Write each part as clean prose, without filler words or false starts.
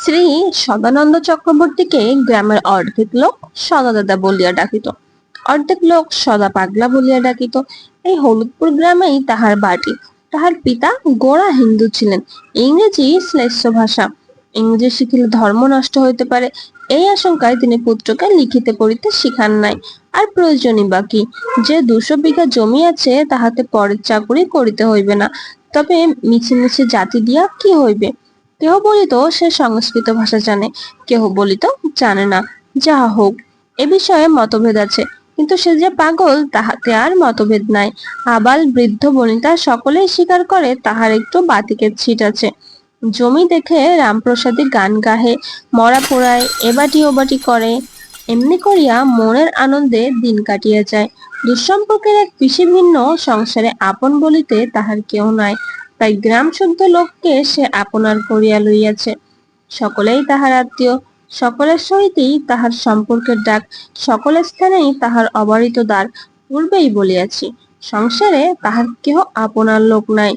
শ্রী সদানন্দ চক্রবর্তীকে গ্রামের অর্ধেক লোক সদা দাদা বলিয়া ডাকিত, অর্ধেক লোক সদা পাগলা বলিয়া ডাকিত। এই হলুদপুর গ্রামেই তাহার বাড়ি। তাহার পিতা গোঁড়া হিন্দু ছিলেন। ইংরেজি শ্লেষ্ঠ ভাষা, ইংরেজি শিখিলে ধর্ম নষ্ট হইতে পারে, এই আশঙ্কায় তিনি পুত্রকে লিখিতে পড়িতে শিখান নাই। আর প্রয়োজনই বা কি? যে 200 বিঘা জমি আছে তাহাতে পরের চাকুরি করিতে হইবে না, তবে মিছে মিছে জাতি দিয়া কি হইবে? কেহ বলিত সে সংস্কৃত ভাষা জানে, কেহ বলিত জানে না। যাহা হোক, এ বিষয়ে মতভেদ আছে, কিন্তু সে যে পাগল তাহাতে আর মতভেদ নাই। আবাল বৃদ্ধ বনিতা সকলেই স্বীকার করে তাহার একটু বাতিকের ছিট আছে। জমি দেখে রামপ্রসাদী গান গাহে, মরা পোড়ায়, এবাটি ওবাটি করে। এমনি করিয়া মনের আনন্দে দিন কাটিয়া যায়। দুঃসম্পর্কের এক পিসি ভিন্ন সংসারে আপন বলিতে তাহার কেউ নাই, তাই গ্রাম শুদ্ধ লোককে সে আপনার করিয়া লইয়াছে। সকলেই তাহার আত্মীয়, সকলের সহিতই তাহার সম্পর্কের ডাক, সকল স্থানেই তাহার অবারিত দ্বার। পূর্বেই বলিয়াছি, সংসারে তাহার কেহ আপনার লোক নাই।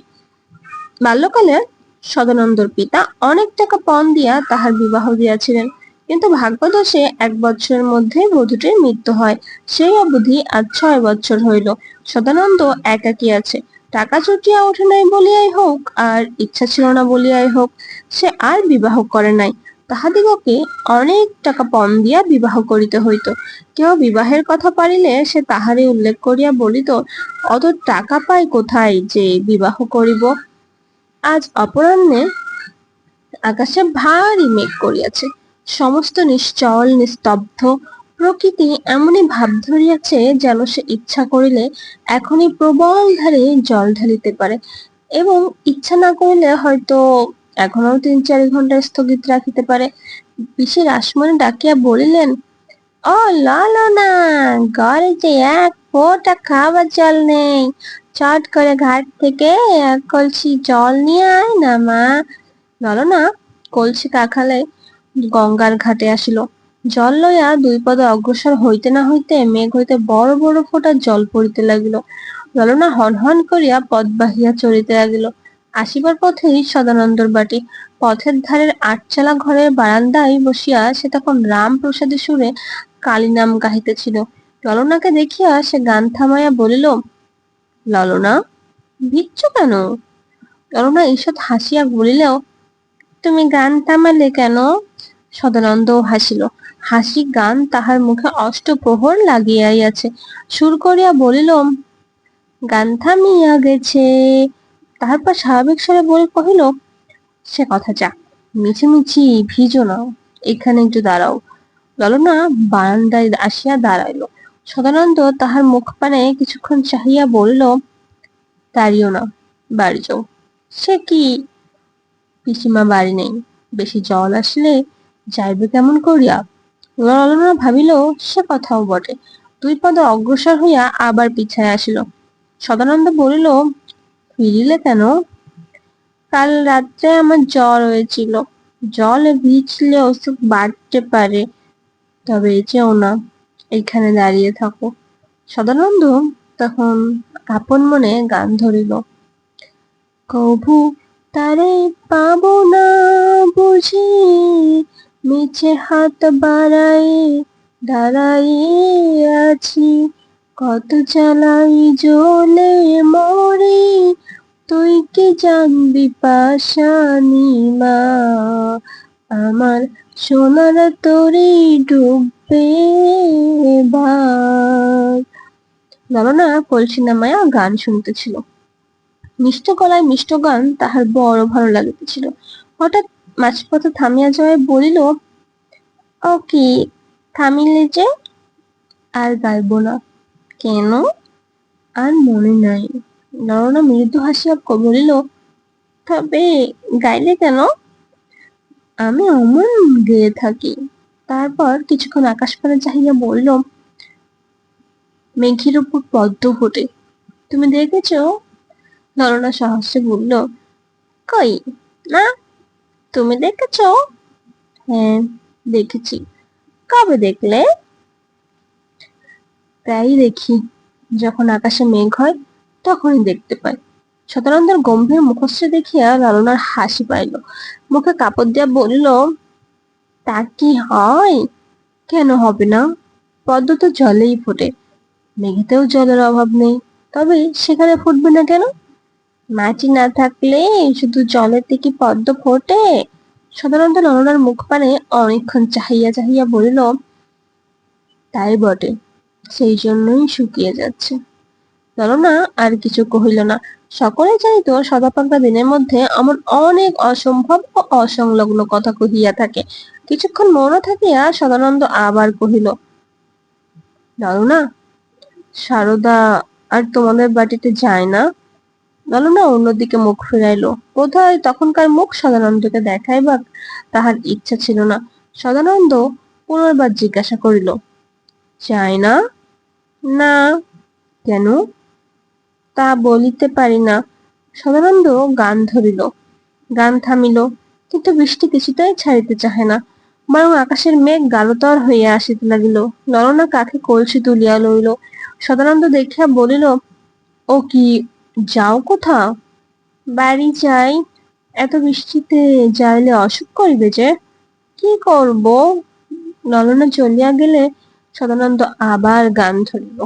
বাল্যকালে সদানন্দর পিতা অনেক টাকা পণ দিয়া তাহার বিবাহ দিয়াছিলেন, কিন্তু ভাগ্যদোষে 1 বৎসরের মধ্যে বধূটির মৃত্যু হয়। সেই অবধি আজ 6 বৎসর হইল সদানন্দ একাকী আছে। টাকা জুটিয়া ওঠে নাই বলিয়াই হোক, আর ইচ্ছা ছিল না বলিয়াই হোক, সে আর বিবাহ করে নাই। তাহাদিগকে অনেক টাকা পণ দিয়া বিবাহ করিতে হইত। কেউ বিবাহের কথা পারিলে সে তাহারই উল্লেখ করিয়া বলিত, অত টাকা পাই কোথায় যে বিবাহ করিব। আজ অপরাহ্নে আকাশে ভারী মেঘ করিয়াছে, সমস্ত নিশ্চল নিস্তব্ধ। প্রকৃতি এমনই ভাব ধরিয়াছে যেন সে ইচ্ছা করিলে এখনই প্রবল ধারে জল ঢালিতে পারে, এবং ইচ্ছা না করিলে হয়তো এখনো 3-4 ঘন্টা স্থগিত রাখিতে পারে। পিসি রাসমণি ডাকিয়া বলিলেন, ও ললনা, ঘরে যে 1 ফোঁটা খাবার জল নেই, চট করে ঘাট থেকে 1 কলসি জল নিয়ে আয় না মা। ললনা কলসি কাখালে গঙ্গার ঘাটে আসিল। জল লইয়া 2 পদ অগ্রসর হইতে না হইতে মেঘ হইতে বড় বড় ফোঁটা জল পড়িতে লাগিল। ললনা হন করিয়া পথ বাহিয়া চলিতে লাগিল। আসিবার পথেই সদানন্দর বাটি। পথের ধারের 8 চালা ঘরের বারান্দায় বসিয়া সে তখন রামপ্রসাদী সুরে কালী নাম গাহিতেছিল। ললনাকে দেখিয়া সে গান থামাইয়া বলিল, ললনা, ভিজছ কেন? ললনা ঈষৎ হাসিয়া বলিল, তুমি গান থামালে কেন? সদানন্দ হাসিল। হাসি গান তাহার মুখে অষ্টপ্রহর লাগিয়াই আছে। সুর করিয়া বলিল, গান থামিয়া গেছে। তারপর স্বাভাবিক স্বরে বলে কহিল, সে কথা যাক, মিছিমিছি ভিজো না, এখানে একটু দাঁড়াও। ললনা বারান্দায় আসিয়া দাঁড়াইল। সদানন্দ তাহার মুখ পানে কিছুক্ষণ চাহিয়া বলিল, দাঁড়িও না, বাড়ি যাও। সে কি? পিসিমা বাড়ি নেই, বেশি জল আসলে যাইবে কেমন করিয়া? ললনা ভাবিল সে কথাও বটে। 2 পদ অগ্রসর হইয়া আবার পিছায় আসিল। সদানন্দ বলিল, ফিরিলে কেন? কাল রাত্রে আমার জ্বর হয়েছিল, জলে ভিজলে অসুখ বাড়তে পারে, তবে যেও না, এইখানে দাঁড়িয়ে থাকো। সদানন্দ তখন আপন মনে গান ধরিল, কভু তারে পাবো না বুঝি, মিছে হাত বাড়াই দাঁড়াইয়ে আছি, কত জ্বালাই জ্বলে মরি, তুই কি জানবি পাশানি মা, আমার সোনার তরি ডুববে এবার। ললনা কলসি নামায়া গান শুনতেছিল। মিষ্ট গলায় মিষ্ট গান তাহার বড় ভালো লাগিতেছিল। হঠাৎ মাঝপথে থামিয়া যাওয়ায় বলিল, ও কি, থামিলে যে? আর গাইব না। কেন? আর মনে নাই। ললনা মৃদু হাসিয়া বলিল, তবে গাইলে কেন? আমি অমন গেয়ে থাকি। তারপর কিছুক্ষণ আকাশপানে চাহিয়া বলল, মেঘের উপর পদ্ম ফোটে, তুমি দেখেছ? ললনা সহস্রে বলল, কই, না। তুমি দেখেছ? হ্যাঁ, দেখেছি। কবে দেখলে? প্রায়ই দেখি, যখন আকাশে মেঘ হয় তখনই দেখতে পাই। সদানন্দের গম্ভীর মুখশ্রী দেখিয়া ললনার হাসি পাইল। মুখে কাপড় দিয়া বলিল, তা কি হয়? কেন হবে না? পদ্ম তো জলেই ফোটে, মেঘেতেও জলের অভাব নেই, তবে সেখানে ফুটবে না কেন? মাটি না থাকলে শুধু জলেতে কি পদ্ম ফোটে? সাধারণত নরনার মুখ পানে অনেকক্ষণ চাহিয়া চাহিয়া বলিল, তাই বটে, সেই জন্যই শুকিয়ে যাচ্ছে। নরনা আর কিছু কহিল না। সকলে জানিত সদাপাগলা দিনের মধ্যে এমন অনেক অসম্ভব ও অসংলগ্ন কথা কহিয়া থাকে। কিছুক্ষণ মৌন থাকিয়া সদানন্দ আবার কহিল, নরনা, সারদা আর তোমাদের বাটিতে যায় না? নরনা অন্যদিকে মুখ ফিরাইল। বোধহয় তখনকার মুখ সদানন্দকে দেখাইবার তাহার ইচ্ছা ছিল না। সদানন্দ পুনর্বার জিজ্ঞাসা করিল, যায় না? না। কেন? তা বলিতে পারি না। সদানন্দ গান ধরিল, গান থামিল, কিন্তু বৃষ্টি কিছুতেই ছাড়িতে চাহে না, বরং আকাশের মেঘ গাঢ়তর হইয়া আসিতে লাগিল। নরনা কাকে কলসি তুলিয়া লইল। সদানন্দ দেখিয়া বলিল, ও কি, যাও কোথাও? বাড়ি যাই। এত বৃষ্টিতে যাইলে অসুখ করিবে যে। কি করব? নরনা চলিয়া গেলে সদানন্দ আবার গান ধরিল।